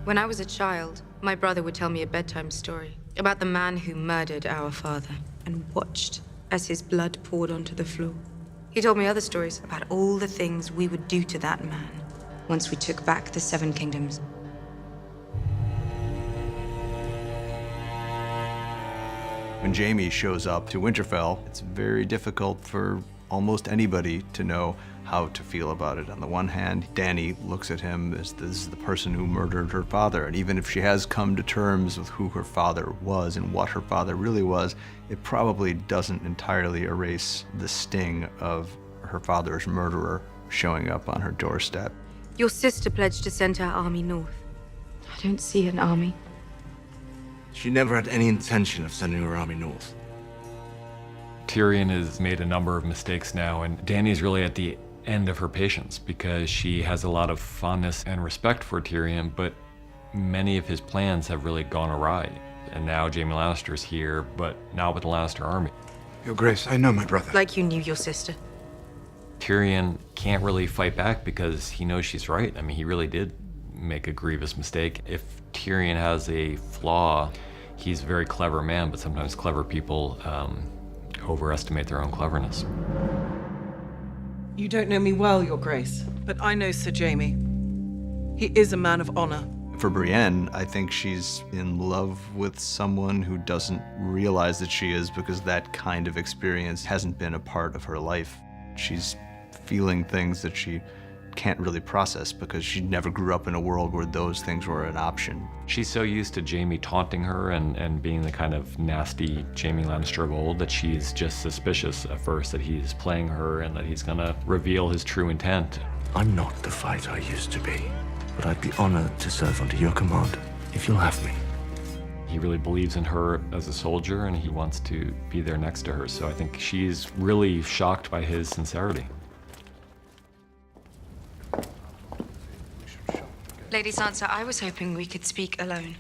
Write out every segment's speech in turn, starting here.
When I was a child, my brother would tell me a bedtime story about the man who murdered our father and watched as his blood poured onto the floor. He told me other stories about all the things we would do to that man once we took back the Seven Kingdoms. When Jaime shows up to Winterfell, it's very difficult for almost anybody to know how to feel about it. On the one hand, Dany looks at him as this is the person who murdered her father, and even if she has come to terms with who her father was and what her father really was, it probably doesn't entirely erase the sting of her father's murderer showing up on her doorstep. Your sister pledged to send her army north. I don't see an army. She never had any intention of sending her army north. Tyrion has made a number of mistakes now, and Dany's really at the end of her patience because she has a lot of fondness and respect for Tyrion, but many of his plans have really gone awry. And now Jaime Lannister's here, but not with the Lannister army. Your Grace, I know my brother. Like you knew your sister. Tyrion can't really fight back because he knows she's right. I mean, he really did make a grievous mistake. If Tyrion has a flaw, he's a very clever man, but sometimes clever people overestimate their own cleverness. You don't know me well, Your Grace, but I know Sir Jaime. He is a man of honor. For Brienne, I think she's in love with someone who doesn't realize that she is because that kind of experience hasn't been a part of her life. She's feeling things that she can't really process because she never grew up in a world where those things were an option. She's so used to Jaime taunting her and being the kind of nasty Jaime Lannister of old that she's just suspicious at first that he's playing her and that he's gonna reveal his true intent. I'm not the fighter I used to be, but I'd be honored to serve under your command, if you'll have me. He really believes in her as a soldier and he wants to be there next to her, so I think she's really shocked by his sincerity. Lady Sansa, I was hoping we could speak alone.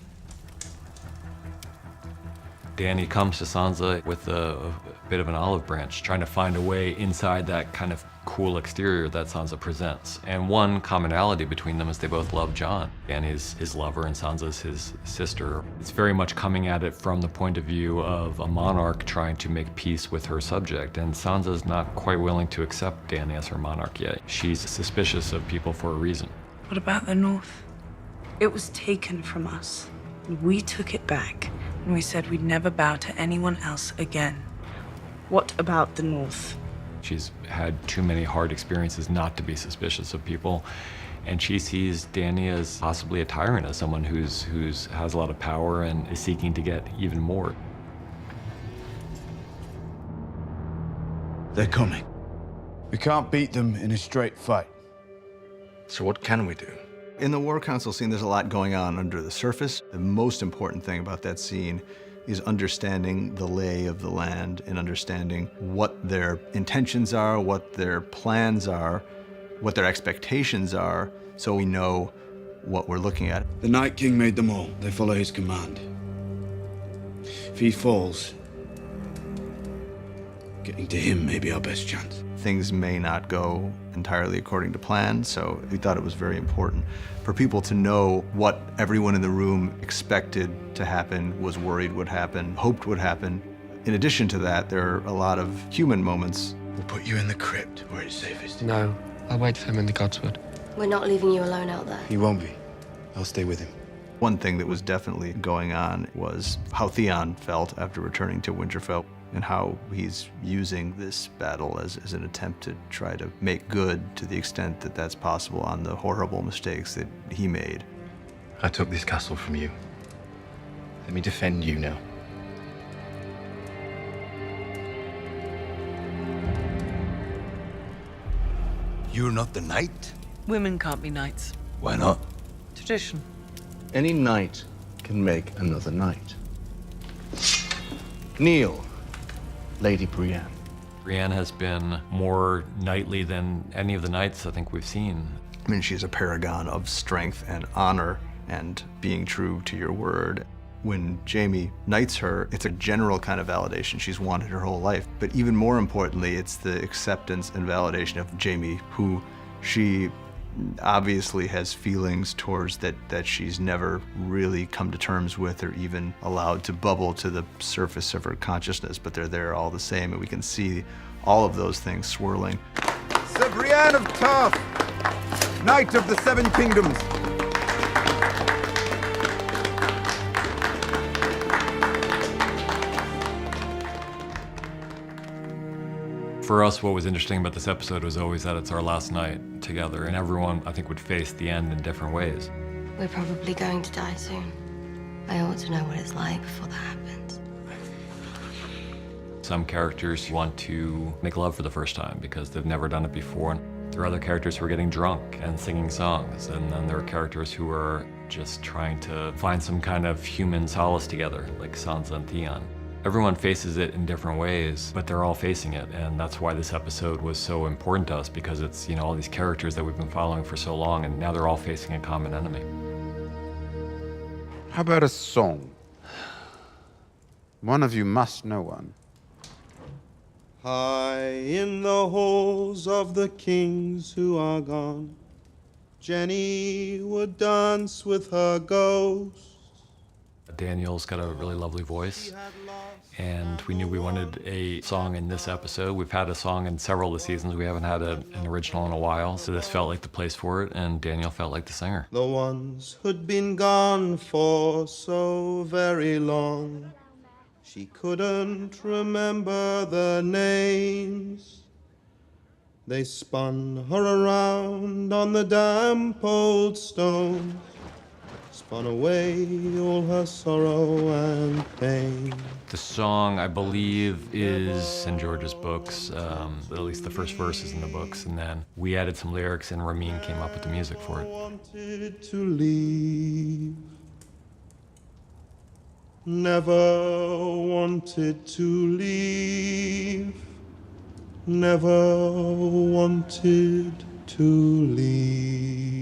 Dany comes to Sansa with a bit of an olive branch, trying to find a way inside that kind of cool exterior that Sansa presents. And one commonality between them is they both love Jon, and his lover, and Sansa's his sister. It's very much coming at it from the point of view of a monarch trying to make peace with her subject, and Sansa's not quite willing to accept Dany as her monarch yet. She's suspicious of people for a reason. What about the North? It was taken from us. And we took it back, and we said we'd never bow to anyone else again. What about the North? She's had too many hard experiences not to be suspicious of people, and she sees Dany as possibly a tyrant, as someone who's has a lot of power and is seeking to get even more. They're coming. We can't beat them in a straight fight. So what can we do? In the War Council scene, there's a lot going on under the surface. The most important thing about that scene is understanding the lay of the land and understanding what their intentions are, what their plans are, what their expectations are, so we know what we're looking at. The Night King made them all. They follow his command. If he falls, getting to him may be our best chance. Things may not go entirely according to plan, so we thought it was very important for people to know what everyone in the room expected to happen, was worried would happen, hoped would happen. In addition to that, there are a lot of human moments. We'll put you in the crypt where it's safest. No, I'll wait for him in the Godswood. We're not leaving you alone out there. He won't be. I'll stay with him. One thing that was definitely going on was how Theon felt after returning to Winterfell, and how he's using this battle as an attempt to try to make good to the extent that that's possible on the horrible mistakes that he made. I took this castle from you. Let me defend you now. You're not the knight? Women can't be knights. Why not? Tradition. Any knight can make another knight. Kneel, Lady Brienne. Brienne has been more knightly than any of the knights I think we've seen. I mean, she's a paragon of strength and honor and being true to your word. When Jaime knights her, it's a general kind of validation she's wanted her whole life. But even more importantly, it's the acceptance and validation of Jaime, who she obviously has feelings towards that she's never really come to terms with or even allowed to bubble to the surface of her consciousness, but they're there all the same, and we can see all of those things swirling. Sir Brienne of Tarth, Knight of the Seven Kingdoms. For us, what was interesting about this episode was always that it's our last night together, and everyone, I think, would face the end in different ways. We're probably going to die soon. I ought to know what it's like before that happens. Some characters want to make love for the first time because they've never done it before. There are other characters who are getting drunk and singing songs, and then there are characters who are just trying to find some kind of human solace together, like Sansa and Theon. Everyone faces it in different ways, but they're all facing it, and that's why this episode was so important to us, because it's, all these characters that we've been following for so long, and now they're all facing a common enemy. How about a song? One of you must know one. High in the halls of the kings who are gone, Jenny would dance with her ghost. Daniel's got a really lovely voice, and we knew we wanted a song in this episode. We've had a song in several of the seasons. We haven't had an original in a while, so this felt like the place for it, and Daniel felt like the singer. The ones who'd been gone for so very long, she couldn't remember their names. They spun her around on the damp old stones, spun away all her sorrow and pain. The song, I believe, is in George's books. At least the first verse is in the books, and then we added some lyrics, and Ramin came up with the music for it. Wanted to leave, never wanted to leave, never wanted to leave.